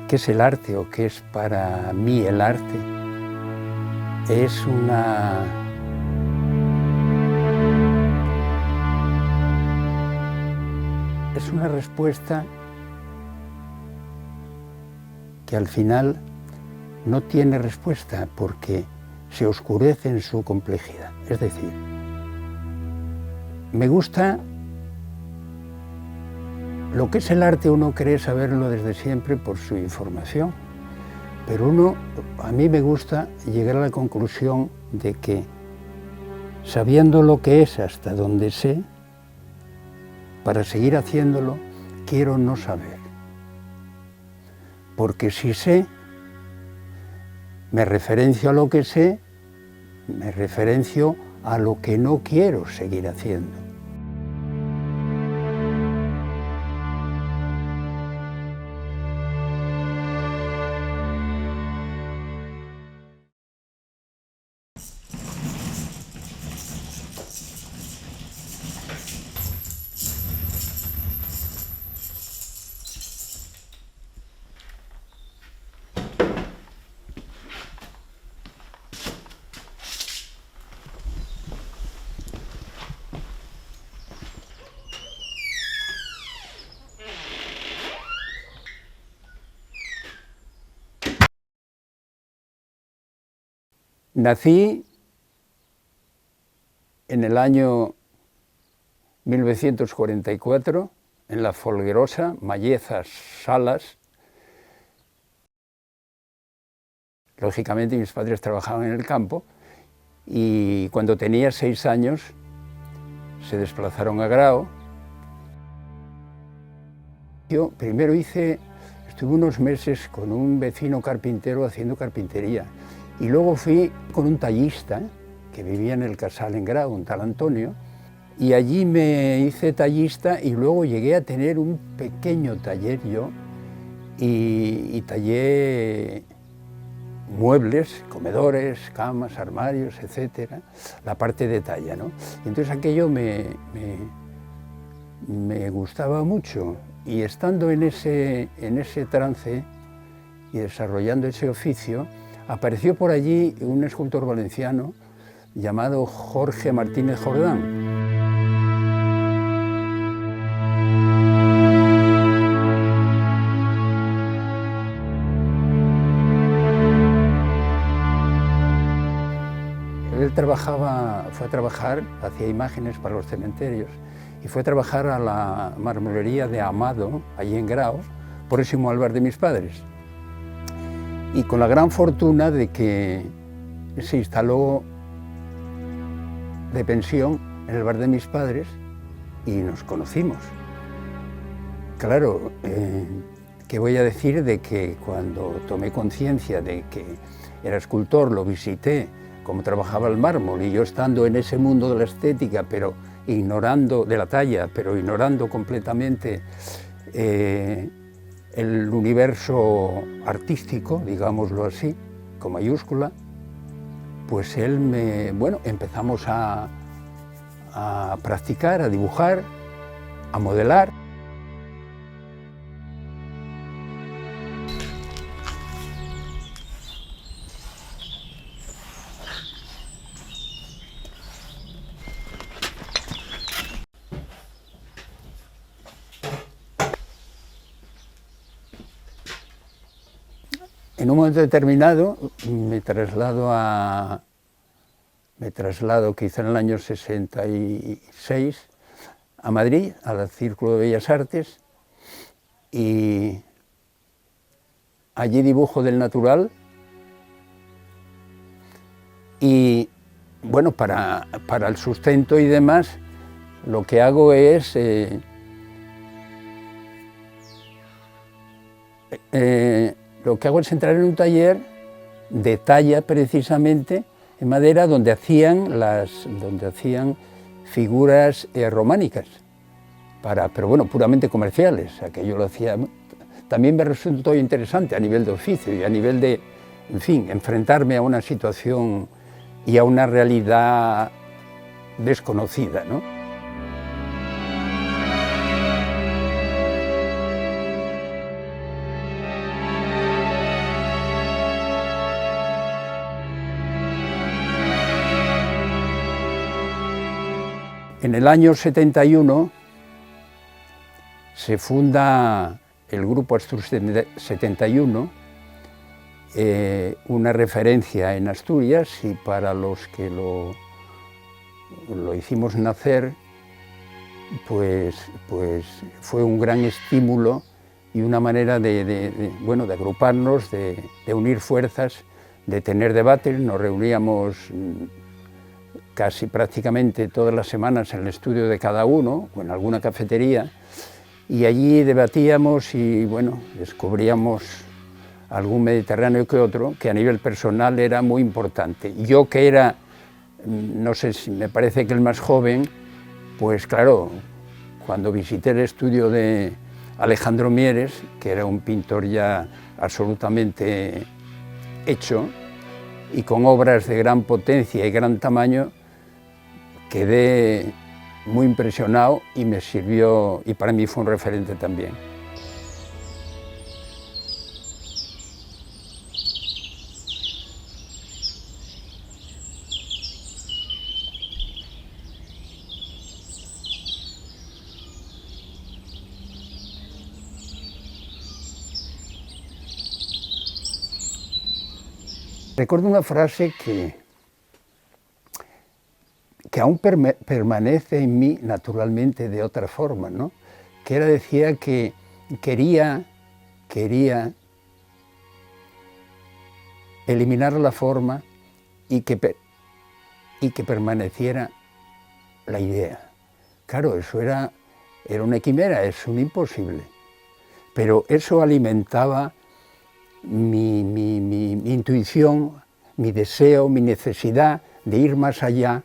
qué es el arte o qué es para mí el arte, es una respuesta que al final no tiene respuesta porque se oscurece en su complejidad. Es decir, me gusta lo que es el arte, uno cree saberlo desde siempre por su información, pero a mí me gusta llegar a la conclusión de que, sabiendo lo que es hasta donde sé, para seguir haciéndolo, quiero no saber. Porque si sé, me referencio a lo que sé, me referencio a lo que no quiero seguir haciendo. Nací en el año 1944 en la Folguerosa, Mallezas, Salas. Lógicamente mis padres trabajaban en el campo y cuando tenía 6 años se desplazaron a Grao. Yo primero estuve unos meses con un vecino carpintero haciendo carpintería. Y luego fui con un tallista que vivía en el Casal en Grao, un tal Antonio, y allí me hice tallista y luego llegué a tener un pequeño taller yo y tallé muebles, comedores, camas, armarios, etcétera, la parte de talla, ¿no? Y entonces aquello me gustaba mucho y estando en ese trance y desarrollando ese oficio, apareció por allí un escultor valenciano llamado Jorge Martínez Jordán. Él fue a trabajar, hacía imágenes para los cementerios, y fue a trabajar a la marmolería de Amado, allí en Grao, próximo al bar de mis padres. Y con la gran fortuna de que se instaló de pensión en el bar de mis padres y nos conocimos. Claro, ¿qué voy a decir de que cuando tomé conciencia de que era escultor, lo visité, cómo trabajaba el mármol, y yo estando en ese mundo de la estética, pero ignorando de la talla, pero ignorando completamente el universo artístico, digámoslo así, con mayúscula, pues empezamos a practicar, a dibujar, a modelar. En un momento determinado me traslado, quizá en el año 66, a Madrid, al Círculo de Bellas Artes, y allí dibujo del natural. Y bueno, para el sustento y demás, lo que hago es entrar en un taller de talla precisamente en madera donde hacían figuras románicas, pero bueno, puramente comerciales. Aquello lo hacía. También me resultó interesante a nivel de oficio y a nivel de, en fin, enfrentarme a una situación y a una realidad desconocida, ¿no? en el año 71 se funda el Grupo Astur 71, una referencia en Asturias, y para los que lo hicimos nacer, pues fue un gran estímulo y una manera de agruparnos, de unir fuerzas, de tener debates. Nos reuníamos casi prácticamente todas las semanas en el estudio de cada uno, o en alguna cafetería, y allí debatíamos y bueno, descubríamos algún mediterráneo que otro, que a nivel personal era muy importante. Yo, que era, no sé si me parece que el más joven, pues claro, cuando visité el estudio de Alejandro Mieres, que era un pintor ya absolutamente hecho y con obras de gran potencia y gran tamaño, quedé muy impresionado y me sirvió, y para mí fue un referente también. Recuerdo una frase que aún permanece en mí naturalmente de otra forma, ¿no? Que decía que quería eliminar la forma y que permaneciera la idea. Claro, eso era una quimera, es un imposible, pero eso alimentaba mi intuición, mi deseo, mi necesidad de ir más allá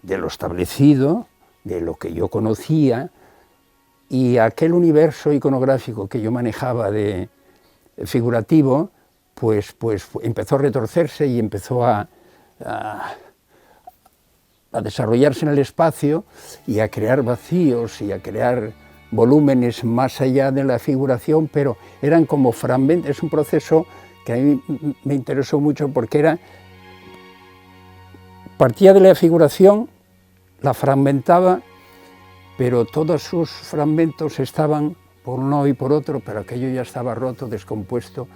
de lo establecido, de lo que yo conocía, y aquel universo iconográfico que yo manejaba de figurativo, pues empezó a retorcerse y empezó a desarrollarse en el espacio y a crear vacíos y a crear volúmenes más allá de la figuración, pero eran como fragmentos. Es un proceso que a mí me interesó mucho porque partía de la figuración, la fragmentaba, pero todos sus fragmentos estaban por un lado y por otro, pero aquello ya estaba roto, descompuesto,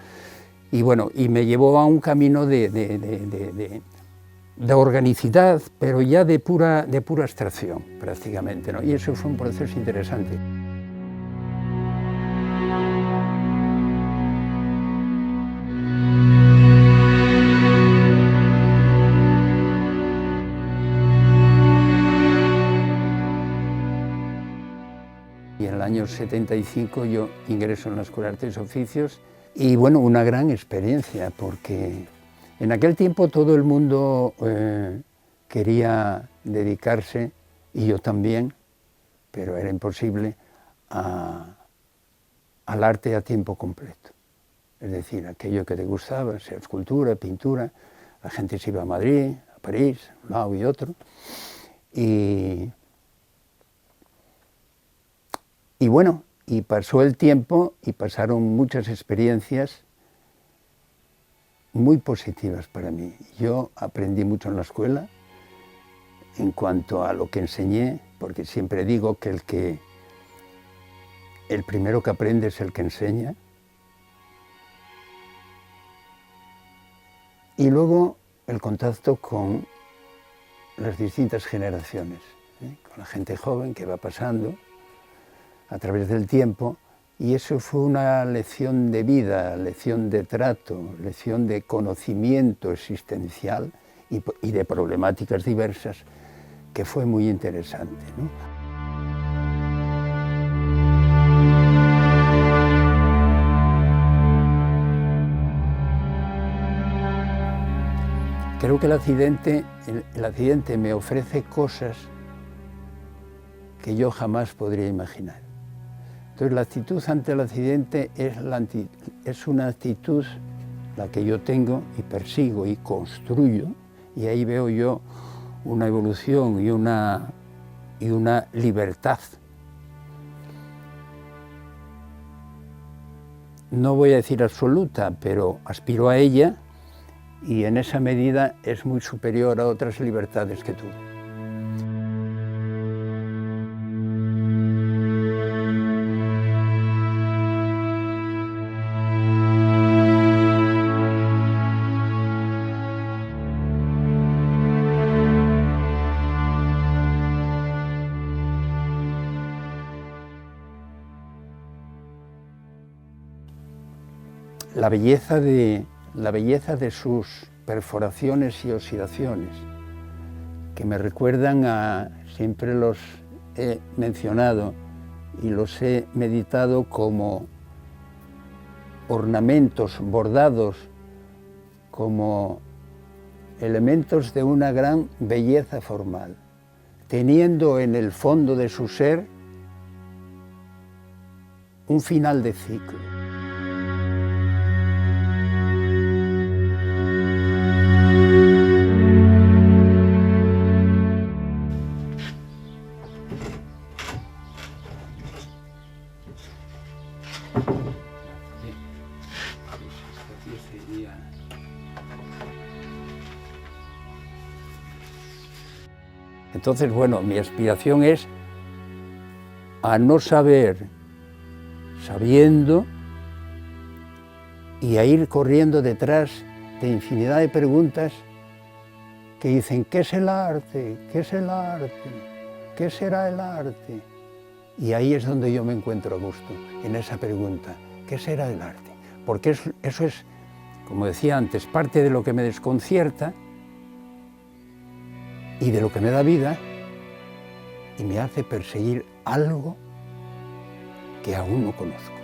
y bueno, y me llevó a un camino de organicidad, pero ya de pura abstracción, prácticamente, ¿no? Y eso fue un proceso interesante. Y en el año 75 yo ingreso en la Escuela de Artes y Oficios, y bueno, una gran experiencia, porque en aquel tiempo todo el mundo quería dedicarse, y yo también, pero era imposible, al arte a tiempo completo. Es decir, aquello que te gustaba, sea escultura, pintura, la gente se iba a Madrid, a París, a un lado y otro, y bueno, y pasó el tiempo y pasaron muchas experiencias muy positivas para mí. Yo aprendí mucho en la escuela en cuanto a lo que enseñé, porque siempre digo que el primero que aprende es el que enseña. Y luego el contacto con las distintas generaciones, con la gente joven que va pasando a través del tiempo, y eso fue una lección de vida, lección de trato, lección de conocimiento existencial y de problemáticas diversas, que fue muy interesante, ¿no? Creo que el accidente me ofrece cosas que yo jamás podría imaginar. Entonces, la actitud ante el accidente es una actitud la que yo tengo y persigo y construyo, y ahí veo yo una evolución y una libertad. No voy a decir absoluta, pero aspiro a ella, y en esa medida es muy superior a otras libertades que tuve. la belleza de sus perforaciones y oxidaciones, que me recuerdan siempre los he mencionado y los he meditado como ornamentos bordados, como elementos de una gran belleza formal, teniendo en el fondo de su ser un final de ciclo. Entonces, bueno, mi aspiración es a no saber sabiendo y a ir corriendo detrás de infinidad de preguntas que dicen, ¿qué es el arte? ¿Qué es el arte? ¿Qué será el arte? Y ahí es donde yo me encuentro a gusto, en esa pregunta, ¿qué será el arte? Porque eso es, como decía antes, parte de lo que me desconcierta y de lo que me da vida y me hace perseguir algo que aún no conozco.